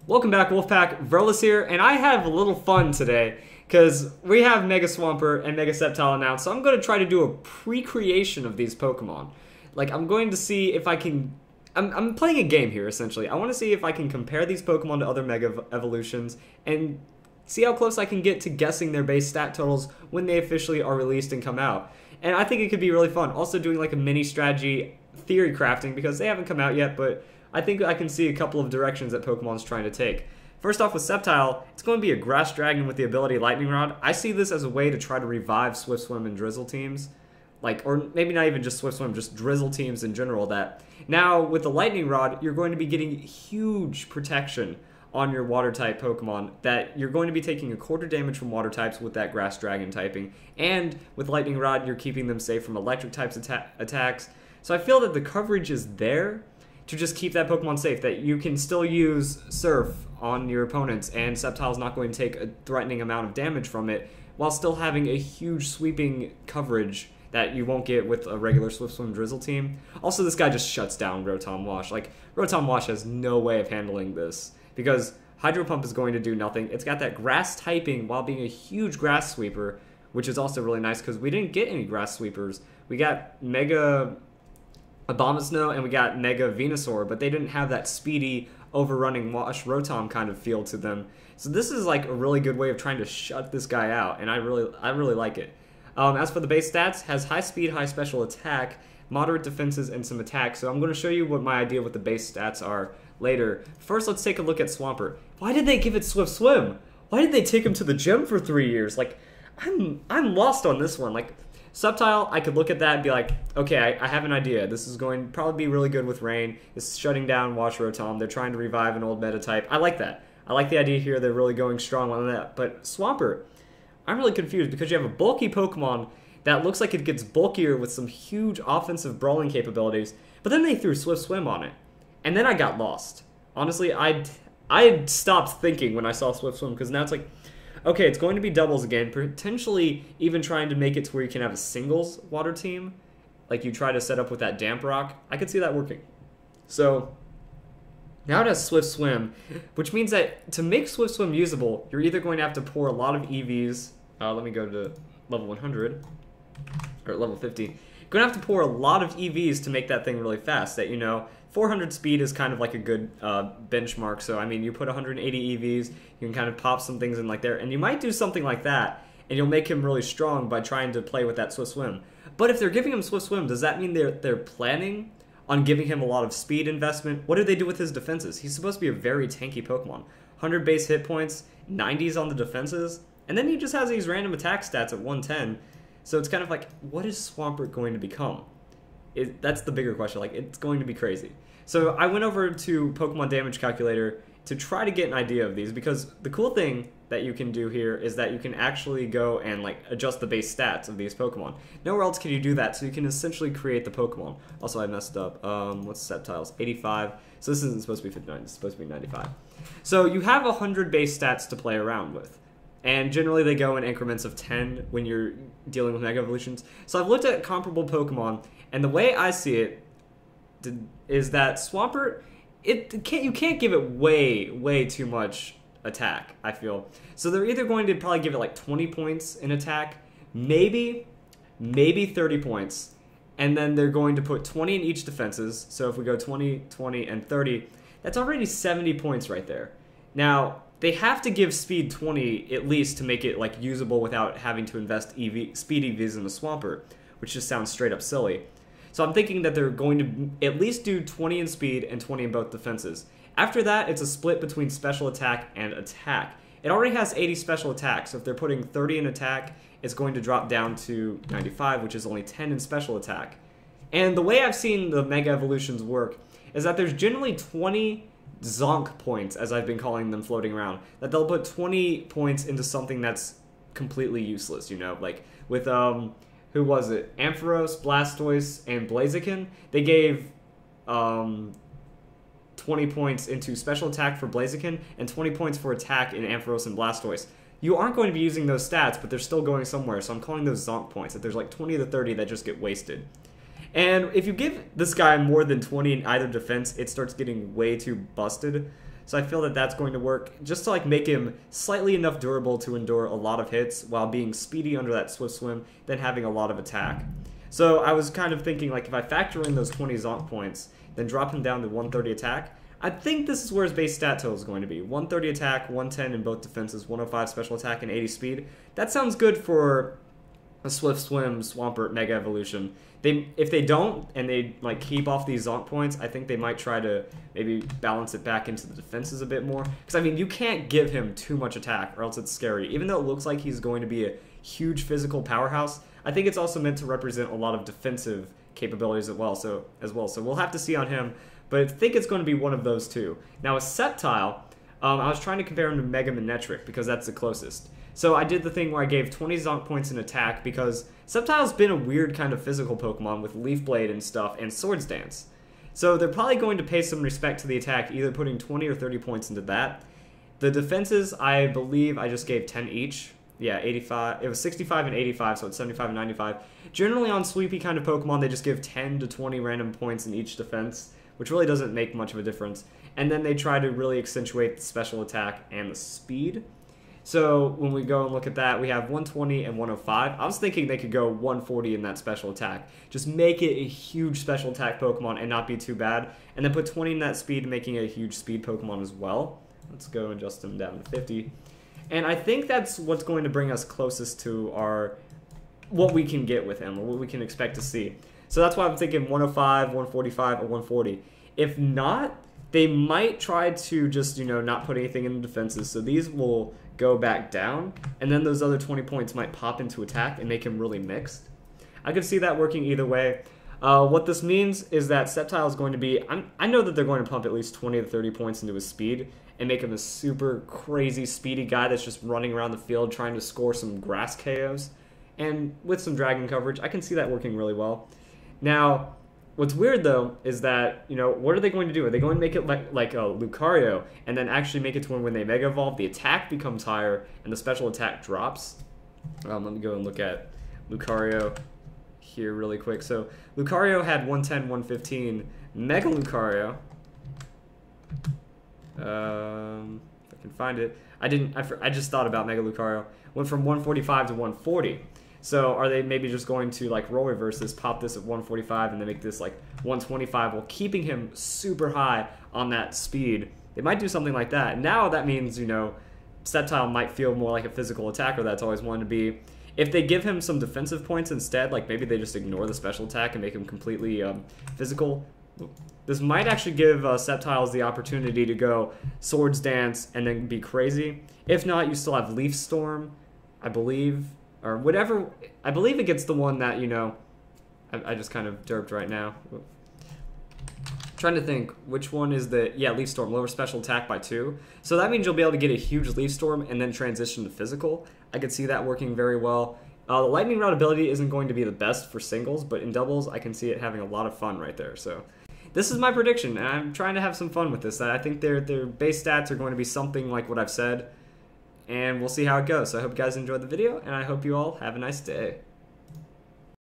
Welcome back, Wolfpack. Verlis here, and I have a little fun today because we have Mega Swampert and Mega Sceptile announced, so I'm going to try to do a pre-creation of these Pokemon. Like, I'm going to see if I can... I'm playing a game here, essentially. I want to see if I can compare these Pokemon to other Mega Evolutions and see how close I can get to guessing their base stat totals when they officially are released and come out. And I think it could be really fun. Also doing like a mini strategy theory crafting because they haven't come out yet, but I think I can see a couple of directions that Pokemon's trying to take. First off with Sceptile, it's going to be a Grass Dragon with the ability Lightning Rod. I see this as a way to try to revive Swift Swim and Drizzle teams. Like, or maybe not even just Swift Swim, just Drizzle teams in general. That now with the Lightning Rod, you're going to be getting huge protection on your water type Pokemon, that you're going to be taking a quarter damage from water types with that Grass Dragon typing, and with Lightning Rod, you're keeping them safe from electric types attacks. So I feel that the coverage is there to just keep that Pokemon safe, that you can still use Surf on your opponents, and Sceptile's not going to take a threatening amount of damage from it, while still having a huge sweeping coverage that you won't get with a regular Swift Swim Drizzle team. Also, this guy just shuts down Rotom Wash. Like, Rotom Wash has no way of handling this, because Hydro Pump is going to do nothing. It's got that grass typing while being a huge grass sweeper, which is also really nice because we didn't get any grass sweepers. We got Mega Abomasnow and we got Mega Venusaur, but they didn't have that speedy, overrunning Wash Rotom kind of feel to them. So this is like a really good way of trying to shut this guy out, and I really like it. As for the base stats, has high speed, high special attack, moderate defenses, and some attacks. So I'm going to show you what my idea with the base stats are later. First, let's take a look at Swampert. Why did they give it Swift Swim? Why did they take him to the gym for 3 years? Like, I'm lost on this one. Like, Sceptile, I could look at that and be like, okay, I have an idea. This is going to probably be really good with Rain. It's shutting down Wash Rotom. They're trying to revive an old meta type. I like that. I like the idea here. They're really going strong on that. But Swampert, I'm really confused because you have a bulky Pokemon that looks like it gets bulkier with some huge offensive brawling capabilities, but then they threw Swift Swim on it. And then I got lost. Honestly, I stopped thinking when I saw Swift Swim, because now it's like, okay, it's going to be doubles again, potentially even trying to make it to where you can have a singles water team, like you try to set up with that Damp Rock. I could see that working. So now it has Swift Swim, which means that to make Swift Swim usable, you're either going to have to pour a lot of EVs. Let me go to level 100, or level 50. You're going to have to pour a lot of EVs to make that thing really fast. That, you know, 400 speed is kind of like a good benchmark. So, I mean, you put 180 EVs, you can kind of pop some things in like there. And you might do something like that, and you'll make him really strong by trying to play with that Swift Swim. But if they're giving him Swift Swim, does that mean they're planning on giving him a lot of speed investment? What do they do with his defenses? He's supposed to be a very tanky Pokemon. 100 base hit points, 90s on the defenses, and then he just has these random attack stats at 110. So it's kind of like, what is Swampert going to become? That's the bigger question. Like, it's going to be crazy. So I went over to Pokemon Damage Calculator to try to get an idea of these, because the cool thing that you can do here is that you can actually go and like adjust the base stats of these Pokemon. Nowhere else can you do that, so you can essentially create the Pokemon. Also, I messed up. What's Sceptiles? 85. So this isn't supposed to be 59. It's supposed to be 95. So you have 100 base stats to play around with. And generally they go in increments of 10 when you're dealing with Mega Evolutions. So I've looked at comparable Pokemon, and the way I see it is that Swampert, you can't give it way too much attack, I feel. So they're either going to probably give it like 20 points in attack, maybe 30 points, and then they're going to put 20 in each defenses. So if we go 20, 20, and 30, that's already 70 points right there. Now, they have to give speed 20 at least to make it like usable without having to invest speed EVs in the Swampert, which just sounds straight up silly. So I'm thinking that they're going to at least do 20 in speed and 20 in both defenses. After that, it's a split between special attack and attack. It already has 80 special attack, so if they're putting 30 in attack, it's going to drop down to 95, which is only 10 in special attack. And the way I've seen the Mega Evolutions work is that there's generally 20 zonk points, as I've been calling them floating around, that they'll put 20 points into something that's completely useless, you know, like with, who was it? Ampharos, Blastoise, and Blaziken. They gave 20 points into special attack for Blaziken and 20 points for attack in Ampharos and Blastoise. You aren't going to be using those stats, but they're still going somewhere, so I'm calling those zonk points, that there's like 20 to 30 that just get wasted. And if you give this guy more than 20 in either defense, it starts getting way too busted. So I feel that that's going to work just to like make him slightly enough durable to endure a lot of hits while being speedy under that Swift Swim, then having a lot of attack. So I was kind of thinking, like, if I factor in those 20 Zonk points, then drop him down to 130 attack, I think this is where his base stat total is going to be. 130 attack, 110 in both defenses, 105 special attack, and 80 speed. That sounds good for a Swift Swim Swampert Mega Evolution. If they don't, and they like keep off these Zonk points, I think they might try to maybe balance it back into the defenses a bit more. Because, I mean, you can't give him too much attack, or else it's scary. Even though it looks like he's going to be a huge physical powerhouse, I think it's also meant to represent a lot of defensive capabilities as well. So we'll have to see on him, but I think it's going to be one of those two. Now, a Sceptile, I was trying to compare him to Mega Manectric because that's the closest. So I did the thing where I gave 20 Zonk points in attack because Sceptile's been a weird kind of physical Pokemon with Leaf Blade and stuff and Swords Dance. So they're probably going to pay some respect to the attack, either putting 20 or 30 points into that. The defenses, I believe I just gave 10 each. Yeah, 85. It was 65 and 85, so it's 75 and 95. Generally on sweepy kind of Pokemon, they just give 10 to 20 random points in each defense, which really doesn't make much of a difference. And then they try to really accentuate the special attack and the speed. So when we go and look at that, we have 120 and 105. I was thinking they could go 140 in that special attack. Just make it a huge special attack Pokemon and not be too bad. And then put 20 in that speed, making it a huge speed Pokemon as well. Let's go and adjust them down to 50. And I think that's what's going to bring us closest to what we can get with him, or what we can expect to see. So that's why I'm thinking 105, 145, or 140. If not, they might try to just, not put anything in the defenses. So these will go back down, and then those other 20 points might pop into attack and make him really mixed. I could see that working either way. What this means is that Sceptile is going to be, I know that they're going to pump at least 20 to 30 points into his speed and make him a super crazy speedy guy that's just running around the field trying to score some grass KOs. And with some dragon coverage, I can see that working really well. Now, what's weird though is that, what are they going to do? Are they going to make it like a Lucario and then actually make it to when they Mega Evolve, the attack becomes higher and the special attack drops? Let me go and look at Lucario here really quick. So Lucario had 110, 115. Mega Lucario, if I can find it. I just thought about Mega Lucario. Went from 145 to 140. So are they maybe just going to like role reverse this, pop this at 145, and then make this like 125 while keeping him super high on that speed? They might do something like that. Now that means, Sceptile might feel more like a physical attacker that's always wanted to be. If they give him some defensive points instead, like maybe they just ignore the special attack and make him completely physical, this might actually give Sceptiles the opportunity to go Swords Dance and then be crazy. If not, you still have Leaf Storm, I believe, or whatever. I believe it gets the one that, I just kind of derped right now. Trying to think which one is Leaf Storm, lower special attack by 2. So that means you'll be able to get a huge Leaf Storm and then transition to physical. I could see that working very well. The Lightning Rod ability isn't going to be the best for singles, but in doubles, I can see it having a lot of fun right there. So this is my prediction, and I'm trying to have some fun with this. I think their base stats are going to be something like what I've said, and we'll see how it goes. So I hope you guys enjoyed the video, and I hope you all have a nice day.